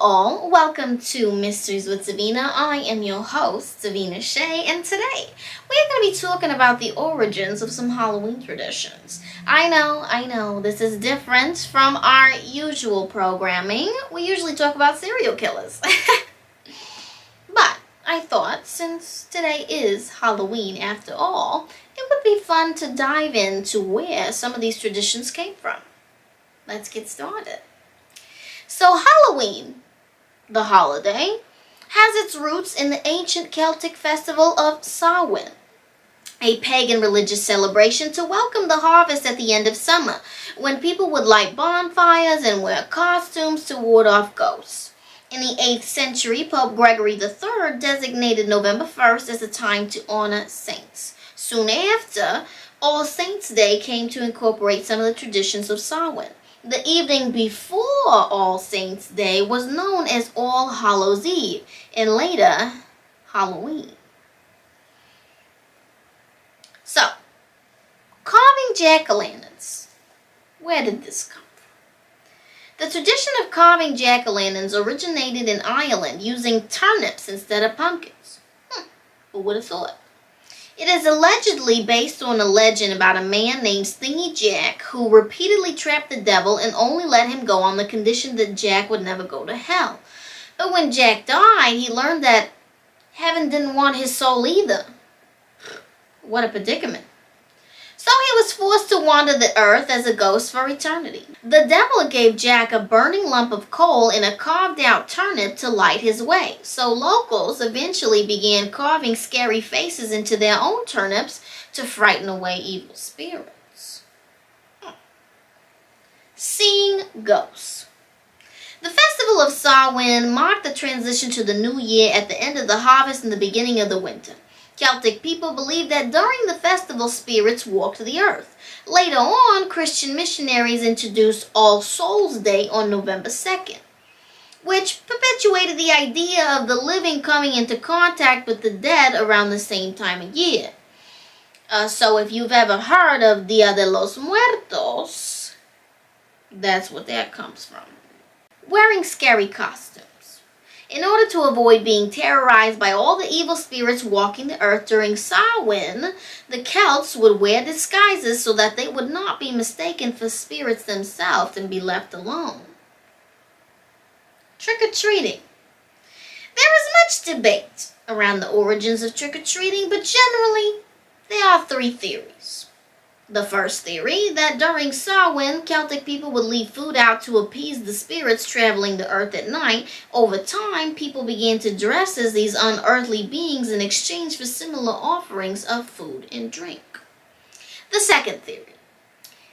all, welcome to Mysteries with Divina. I am your host, Divina Shay, and today we're going to be talking about the origins of some Halloween traditions. I know, this is different from our usual programming. We usually talk about serial killers. But I thought, since today is Halloween after all, it would be fun to dive into where some of these traditions came from. Let's get started. So Halloween, the holiday, has its roots in the ancient Celtic festival of Samhain, a pagan religious celebration to welcome the harvest at the end of summer, when people would light bonfires and wear costumes to ward off ghosts. In the 8th century, Pope Gregory III designated November 1st as a time to honor saints. Soon after, All Saints' Day came to incorporate some of the traditions of Samhain. The evening before All Saints' Day was known as All Hallows' Eve, and later, Halloween. So, carving jack-o'-lanterns. Where did this come from? The tradition of carving jack-o'-lanterns originated in Ireland using turnips instead of pumpkins. Who would have thought? It is allegedly based on a legend about a man named Stingy Jack who repeatedly trapped the devil and only let him go on the condition that Jack would never go to hell. But when Jack died, he learned that heaven didn't want his soul either. What a predicament. So he was forced to wander the earth as a ghost for eternity. The devil gave Jack a burning lump of coal in a carved-out turnip to light his way. So locals eventually began carving scary faces into their own turnips to frighten away evil spirits. Seeing ghosts. The festival of Samhain marked the transition to the new year at the end of the harvest and the beginning of the winter. Celtic people believed that during the festival, spirits walked the earth. Later on, Christian missionaries introduced All Souls' Day on November 2nd, which perpetuated the idea of the living coming into contact with the dead around the same time of year. So if you've ever heard of Dia de los Muertos, that's what that comes from. Wearing scary costumes. In order to avoid being terrorized by all the evil spirits walking the earth during Samhain, the Celts would wear disguises so that they would not be mistaken for spirits themselves and be left alone. Trick-or-treating. There is much debate around the origins of trick-or-treating, but generally there are 3 theories. The first theory, that during Samhain, Celtic people would leave food out to appease the spirits traveling the earth at night. Over time, people began to dress as these unearthly beings in exchange for similar offerings of food and drink. The second theory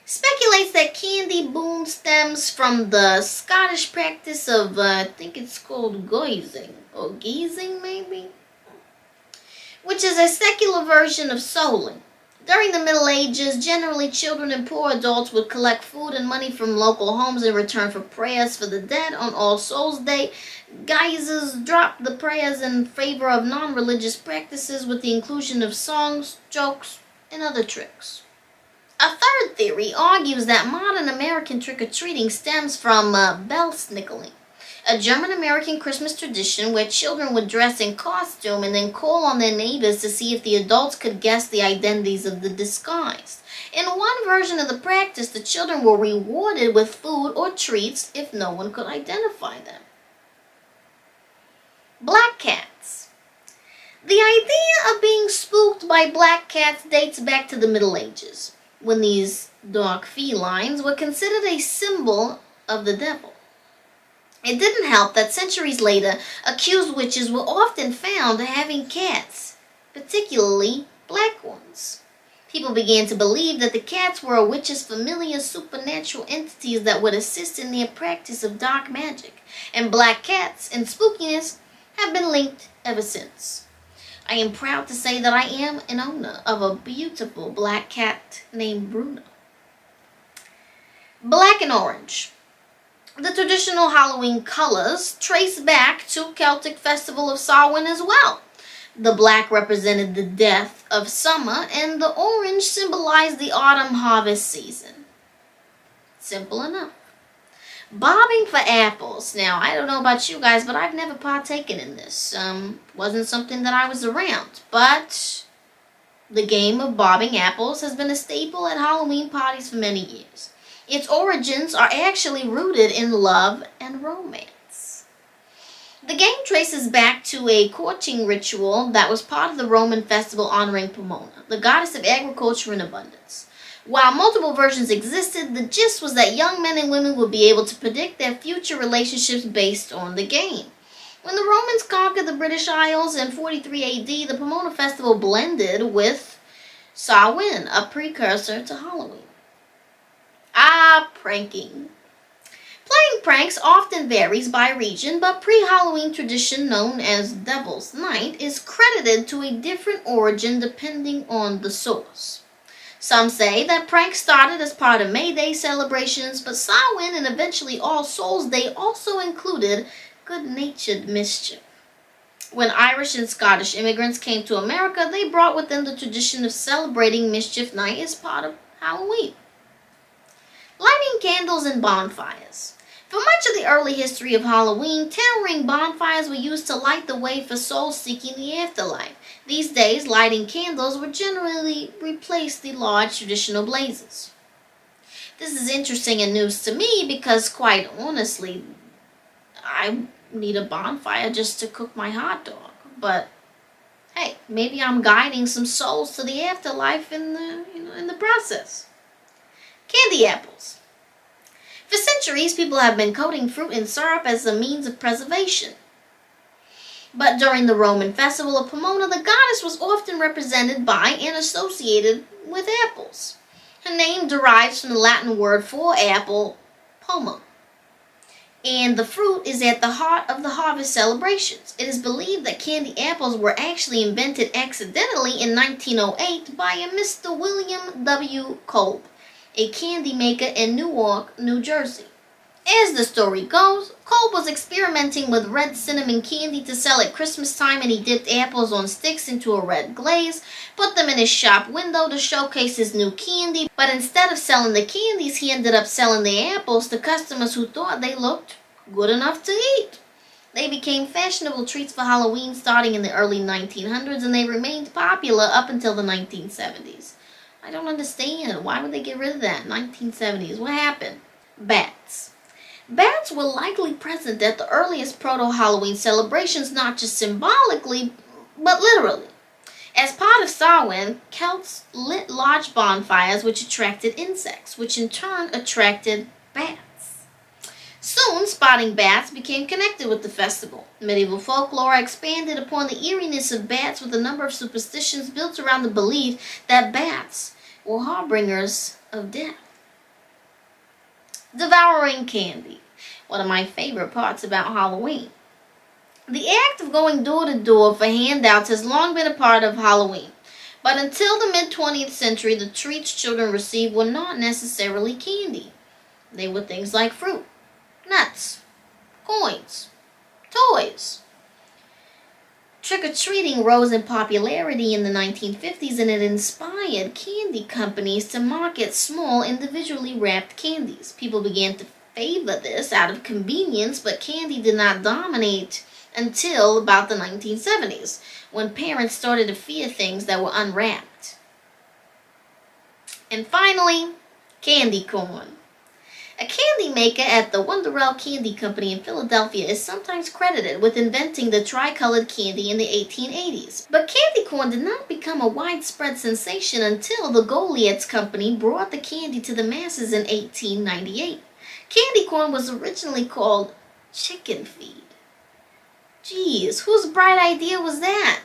speculates that candy boom stems from the Scottish practice of, I think it's called goizing, or geezing maybe, which is a secular version of souling. During the Middle Ages, generally children and poor adults would collect food and money from local homes in return for prayers for the dead. On All Souls' Day, geizers dropped the prayers in favor of non-religious practices with the inclusion of songs, jokes, and other tricks. A third theory argues that modern American trick-or-treating stems from bell-snickling, a German-American Christmas tradition where children would dress in costume and then call on their neighbors to see if the adults could guess the identities of the disguised. In one version of the practice, the children were rewarded with food or treats if no one could identify them. Black cats. The idea of being spooked by black cats dates back to the Middle Ages, when these dark felines were considered a symbol of the devil. It didn't help that centuries later, accused witches were often found having cats, particularly black ones. People began to believe that the cats were a witch's familiar supernatural entities that would assist in their practice of dark magic, and black cats and spookiness have been linked ever since. I am proud to say that I am an owner of a beautiful black cat named Bruno. Black and orange. The traditional Halloween colors trace back to Celtic festival of Samhain as well. The black represented the death of summer, and the orange symbolized the autumn harvest season. Simple enough. Bobbing for apples. Now, I don't know about you guys, but I've never partaken in this. Wasn't something that I was around. But the game of bobbing apples has been a staple at Halloween parties for many years. Its origins are actually rooted in love and romance. The game traces back to a courting ritual that was part of the Roman festival honoring Pomona, the goddess of agriculture and abundance. While multiple versions existed, the gist was that young men and women would be able to predict their future relationships based on the game. When the Romans conquered the British Isles in 43 AD, the Pomona festival blended with Samhain, a precursor to Halloween. Pranking. Playing pranks often varies by region, but pre-Halloween tradition known as Devil's Night is credited to a different origin depending on the source. Some say that pranks started as part of May Day celebrations, but Samhain and eventually All Souls Day also included good-natured mischief. When Irish and Scottish immigrants came to America, they brought with them the tradition of celebrating Mischief Night as part of Halloween. Lighting candles and bonfires. For much of the early history of Halloween, towering bonfires were used to light the way for souls seeking the afterlife. These days, lighting candles would generally replace the large traditional blazes. This is interesting and news to me because, quite honestly, I need a bonfire just to cook my hot dog. But hey, maybe I'm guiding some souls to the afterlife in the process. Candy apples. For centuries, people have been coating fruit in syrup as a means of preservation. But during the Roman festival of Pomona, the goddess was often represented by and associated with apples. Her name derives from the Latin word for apple, poma. And the fruit is at the heart of the harvest celebrations. It is believed that candy apples were actually invented accidentally in 1908 by a Mr. William W. Kolb, a candy maker in Newark, New Jersey. As the story goes, Kolb was experimenting with red cinnamon candy to sell at Christmas time, and he dipped apples on sticks into a red glaze, put them in his shop window to showcase his new candy, but instead of selling the candies, he ended up selling the apples to customers who thought they looked good enough to eat. They became fashionable treats for Halloween starting in the early 1900s, and they remained popular up until the 1970s. I don't understand. Why would they get rid of that? 1970s. What happened? Bats. Bats were likely present at the earliest proto-Halloween celebrations, not just symbolically, but literally. As part of Samhain, Celts lit large bonfires which attracted insects, which in turn attracted bats. Soon, spotting bats became connected with the festival. Medieval folklore expanded upon the eeriness of bats with a number of superstitions built around the belief that bats were harbingers of death. Devouring candy. One of my favorite parts about Halloween. The act of going door to door for handouts has long been a part of Halloween. But until the mid-20th century, the treats children received were not necessarily candy. They were things like fruit, nuts, coins, toys. Trick-or-treating rose in popularity in the 1950s, and it inspired candy companies to market small, individually wrapped candies. People began to favor this out of convenience, but candy did not dominate until about the 1970s, when parents started to fear things that were unwrapped. And finally, candy corn. A candy maker at the Wonderell Candy Company in Philadelphia is sometimes credited with inventing the tricolored candy in the 1880s. But candy corn did not become a widespread sensation until the Goliath's Company brought the candy to the masses in 1898. Candy corn was originally called chicken feed. Geez, whose bright idea was that?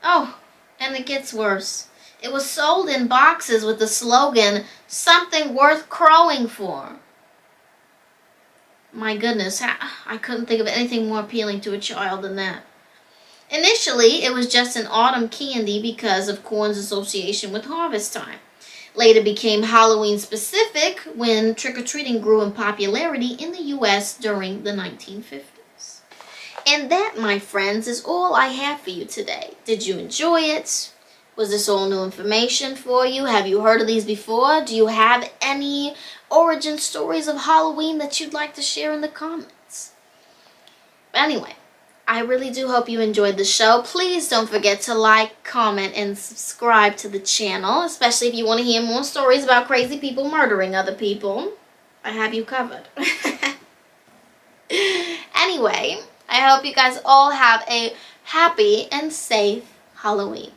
Oh, and it gets worse. It was sold in boxes with the slogan, "Something worth crowing for." My goodness, I couldn't think of anything more appealing to a child than that. Initially, it was just an autumn candy because of corn's association with harvest time. Later became Halloween specific when trick-or-treating grew in popularity in the U.S. during the 1950s. And that, my friends, is all I have for you today. Did you enjoy it? Was this all new information for you? Have you heard of these before? Do you have any origin stories of Halloween that you'd like to share in the comments? But anyway, I really do hope you enjoyed the show. Please don't forget to like, comment, and subscribe to the channel, especially if you want to hear more stories about crazy people murdering other people. I have you covered. Anyway, I hope you guys all have a happy and safe Halloween.